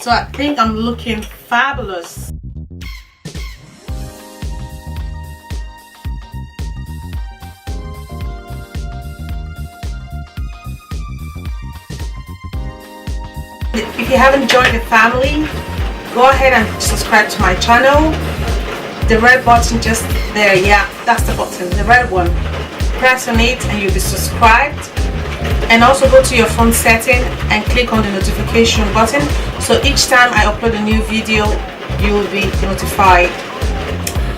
So I think I'm looking fabulous. If you haven't joined the family, go ahead and subscribe to my channel. The red button just there, yeah, that's the button, the red one. Press on it and you'll be subscribed. And also go to your phone setting and click on the notification button, so each time I upload a new video you will be notified.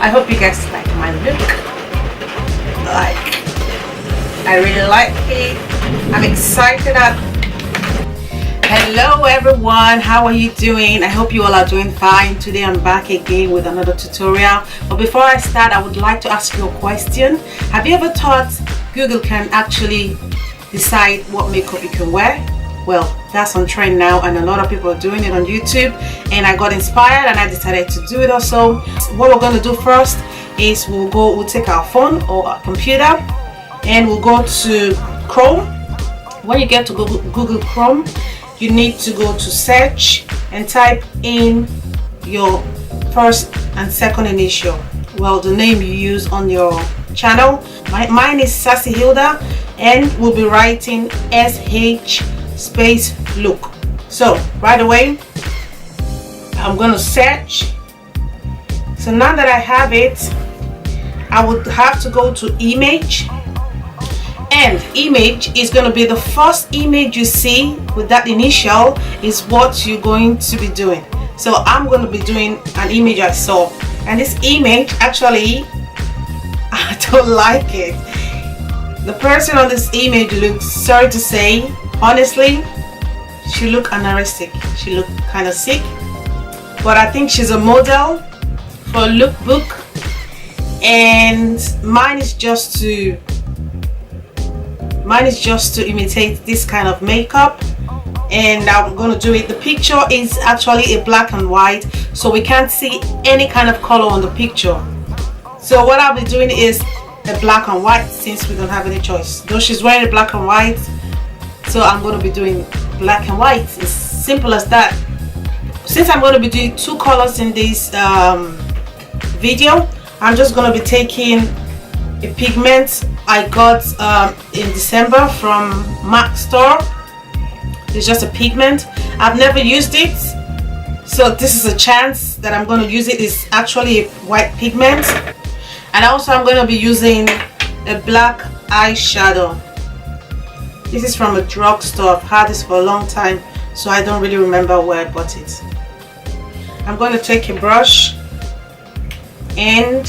I hope you guys like my look. I really like it. I'm excited. Hello everyone, how are you doing? I hope you all are doing fine. Today I'm back again with another tutorial, but before I start I would like to ask you a question. Have you ever thought Google can actually decide what makeup you can wear? Well, that's on trend now and a lot of people are doing it on YouTube, and I got inspired and I decided to do it also. What we're going to do first is we'll take our phone or our computer and we'll go to Chrome. When you get to Google Chrome, you need to go to search and type in your first and second initial, well, the name you use on your channel. Mine is SassyHilda, and we'll be writing SH space look. So right away I'm going to search. So now that I have it, I would have to go to image, and image is going to be the first image you see with that initial is what you're going to be doing. So I'm going to be doing an image I saw, and this image actually I don't like it. The person on this image looks, sorry to say, honestly, she looked anorexic. She looked kind of sick, but I think she's a model for a lookbook, and mine is just to imitate this kind of makeup, and I'm going to do it. The picture is actually a black and white, so we can't see any kind of color on the picture. So what I'll be doing is a black and white, since we don't have any choice. Though she's wearing a black and white, so I'm going to be doing black and white. It's simple as that. Since I'm going to be doing two colors in this video, I'm just going to be taking a pigment I got in December from M.A.C store. It's just a pigment. I've never used it, so this is a chance that I'm going to use it. It's actually a white pigment. And also I'm going to be using a black eyeshadow. This is from a drugstore. I've had this for a long time, so I don't really remember where I bought it. I'm going to take a brush, and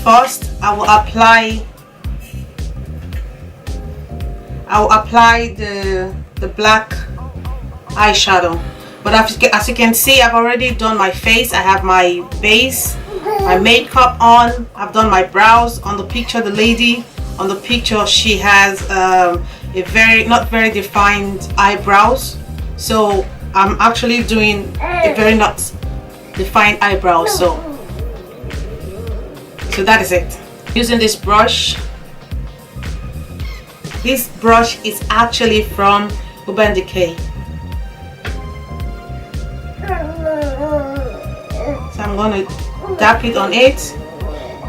first I will apply the black eyeshadow. But as you can see, I've already done my face. I have my base, my makeup on. I've done my brows. On the picture, the lady on the picture, she has a not very defined eyebrows, so I'm actually doing a very not defined eyebrows. So that is it. Using this brush. This brush is actually from DECAY. So I'm going to tap it on it.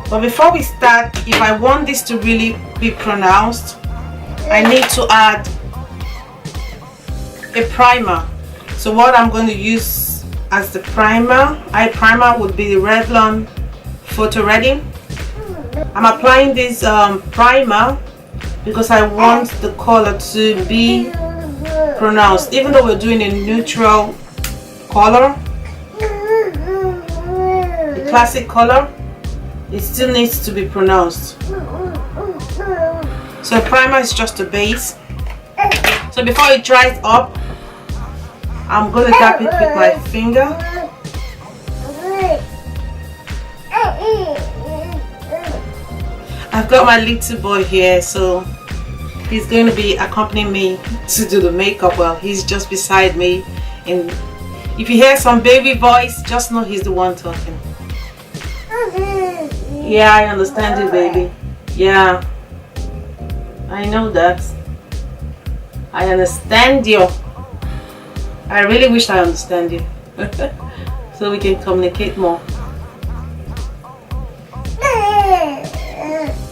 But before we start, if I want this to really be pronounced, I need to add a primer. So what I'm going to use as the eye primer would be the REVLON Photo Ready. I'm applying this primer because I want the color to be pronounced. Even though we're doing a neutral color, the classic color, it still needs to be pronounced. So primer is just a base. So before it dries up, I'm going to tap it with my finger. I've got my little boy here, so he's going to be accompanying me to do the makeup. Well, he's just beside me, and if you hear some baby voice, just know he's the one talking. Yeah, I understand it, baby. Yeah, I know that. I understand you. I really wish I understand you. So we can communicate more.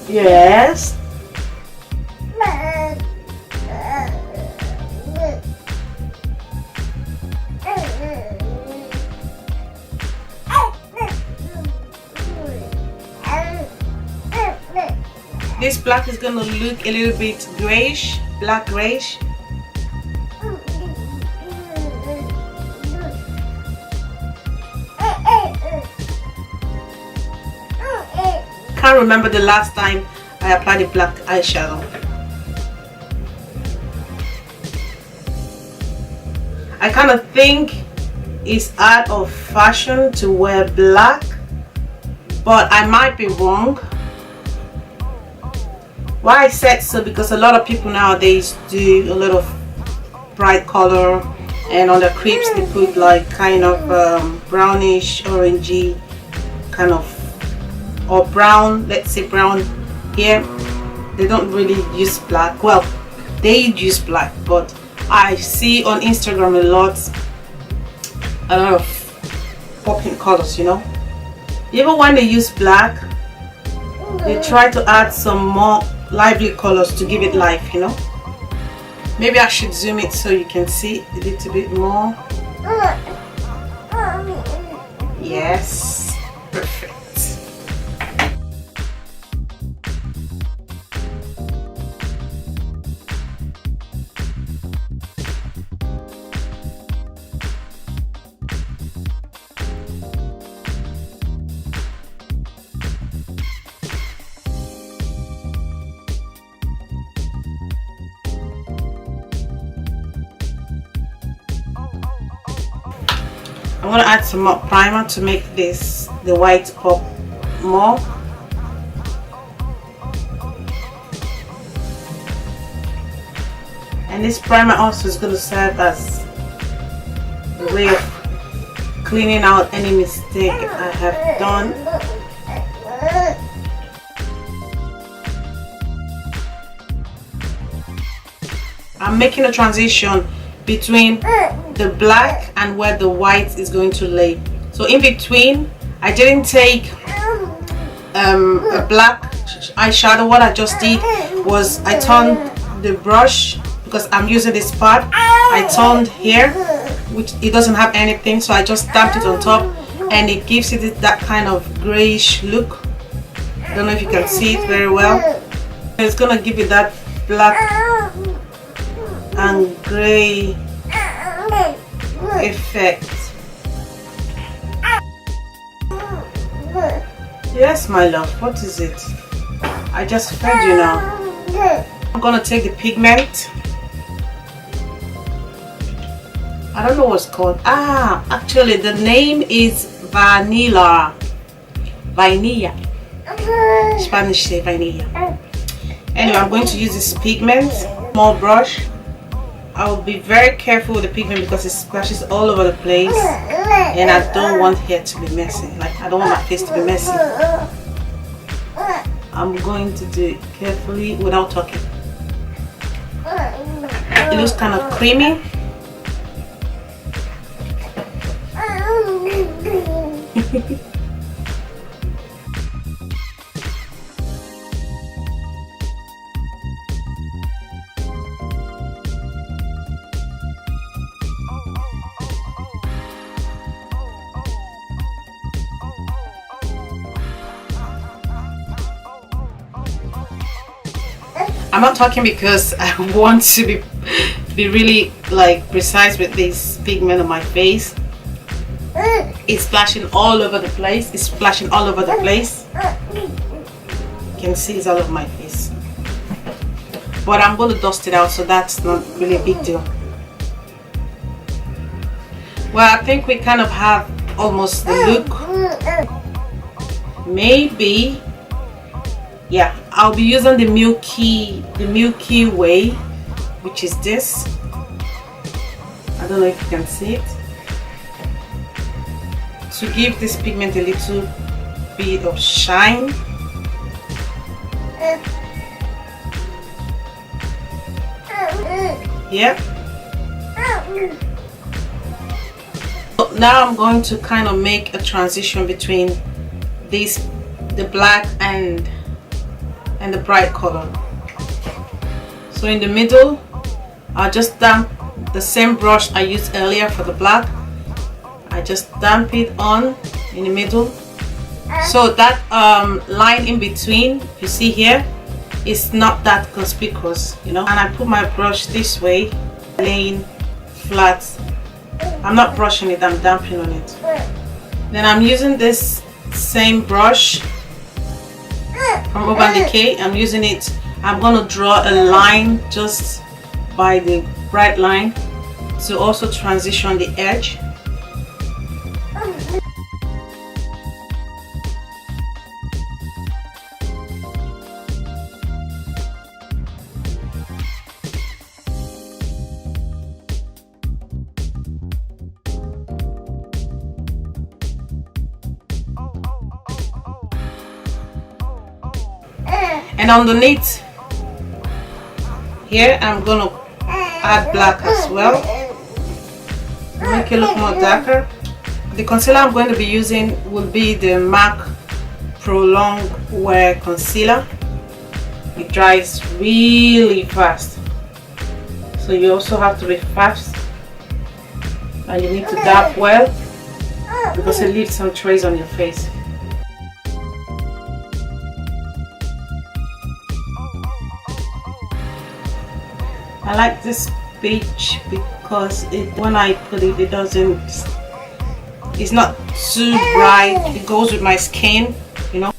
Yes. This black is gonna look a little bit grayish, black grayish. Can't remember the last time I applied a black eyeshadow. I kind of think it's out of fashion to wear black, but I might be wrong. Why I said so, because a lot of people nowadays do a lot of bright color, and on their creeps they put like kind of brownish, orangey kind of, or brown, let's say brown here. They don't really use black. Well, they use black, but I see on Instagram a lot of popping colors, you know. Even when they use black, they try to add some more lively colors to give it life, you know. Maybe I should zoom it so you can see a little bit more. Yes, perfect. I'm going to add some more primer to make this, the white pop more. And this primer also is going to serve as a way of cleaning out any mistake I have done. I'm making a transition between the black and where the white is going to lay. So in between, I didn't take a black eyeshadow. What I just did was I turned the brush, because I'm using this part, I turned here, which it doesn't have anything, so I just stamped it on top, and it gives it that kind of grayish look. I don't know if you can see it very well. It's gonna give it that black and gray effect. Yes, my love, what is it? I just fed you now. I'm gonna take the pigment. I don't know what's called. Actually the name is vanilla. Spanish say vanilla. Anyway, I'm going to use this pigment, small brush. I will be very careful with the pigment because it splashes all over the place, and I don't want hair to be messy. Like, I don't want my face to be messy. I'm going to do it carefully without talking. It looks kind of creamy. I'm not talking because I want to be really like precise with this pigment on my face. It's splashing all over the place. It's splashing all over the place. You can see it's all over my face. But I'm going to dust it out, so that's not really a big deal. Well, I think we kind of have almost the look. Maybe, yeah, I'll be using the Milky Way, which is this. I don't know if you can see it. To give this pigment a little bit of shine. Yeah. So now I'm going to kind of make a transition between the black and the bright color. So in the middle, I'll just damp the same brush I used earlier for the black. I just damp it on in the middle. So that line in between, you see here, is not that conspicuous, you know. And I put my brush this way, laying flat. I'm not brushing it, I'm damping on it. Then I'm using this same brush from Urban Decay. I'm using it. I'm going to draw a line just by the bright line to also transition the edge. And underneath here, I'm going to add black as well, make it look more darker. The concealer I'm going to be using will be the M.A.C Prolong Wear Concealer. It dries really fast, so you also have to be fast, and you need to dab well because it leaves some trace on your face. I like this beige because when I put it, it's not too bright. It goes with my skin, you know.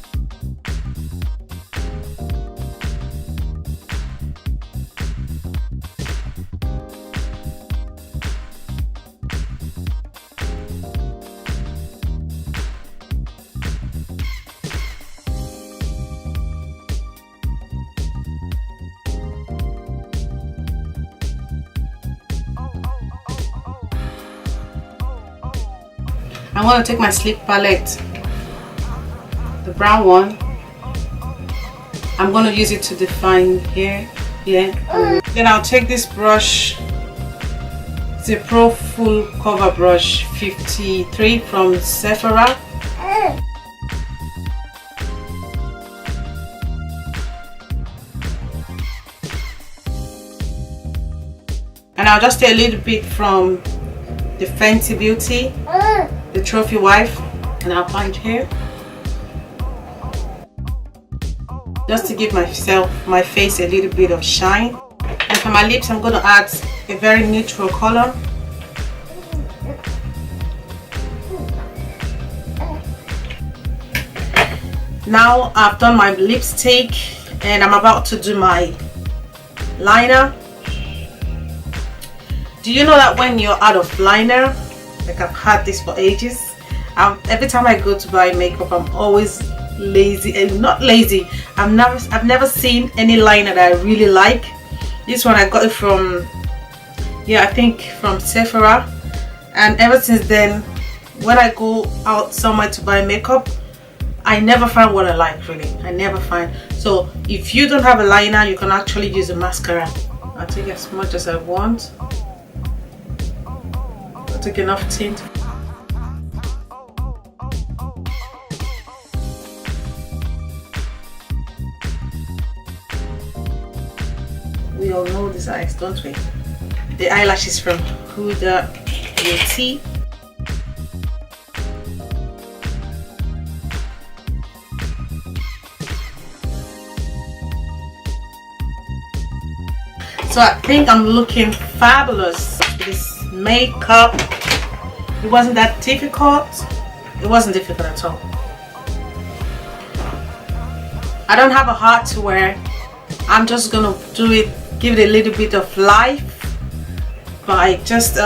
I'm going to take my sleek palette, the brown one. I'm going to use it to define here. Then I'll take this brush, it's a Pro Full Cover Brush 53 from Sephora. And I'll just take a little bit from the Fenty Beauty, the Trophy Wife, and I'll apply it here just to give my face a little bit of shine. And for my lips, I'm going to add a very neutral color. Now I've done my lipstick and I'm about to do my liner. Do you know that when you're out of liner, like I've had this for ages, every time I go to buy makeup, I'm always lazy, and not lazy, I've never seen any liner that I really like. This one I got it from, I think from Sephora, and ever since then, when I go out somewhere to buy makeup, I never find what I like, really. I never find. So if you don't have a liner, you can actually use a mascara. I'll take as much as I want. Take enough tint. We all know these eyes, don't we? The eyelashes from HUDA Beauty. So I think I'm looking fabulous. This makeup, it wasn't that difficult. It wasn't difficult at all. I don't have a heart to wear. I'm just gonna do it, give it a little bit of life by just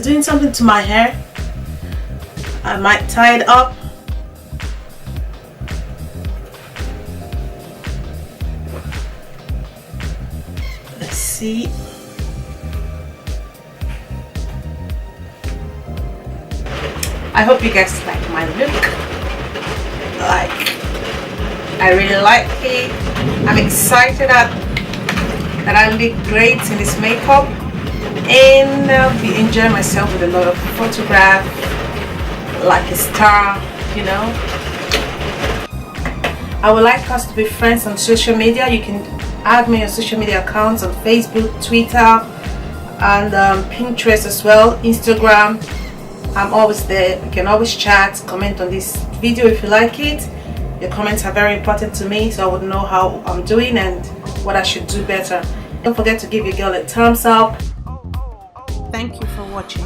doing something to my hair. I might tie it up. Let's see. I hope you guys like my look. I really like it. I'm excited that I look great in this makeup. and I'll be enjoying myself with a lot of photograph, like a star, you know. I would like us to be friends on social media. You can add me on social media accounts on Facebook, Twitter, and Pinterest as well, Instagram. I'm always there. You can always chat, comment on this video if you like it. Your comments are very important to me, so I would know how I'm doing and what I should do better. Don't forget to give your girl a thumbs up. Thank you for watching.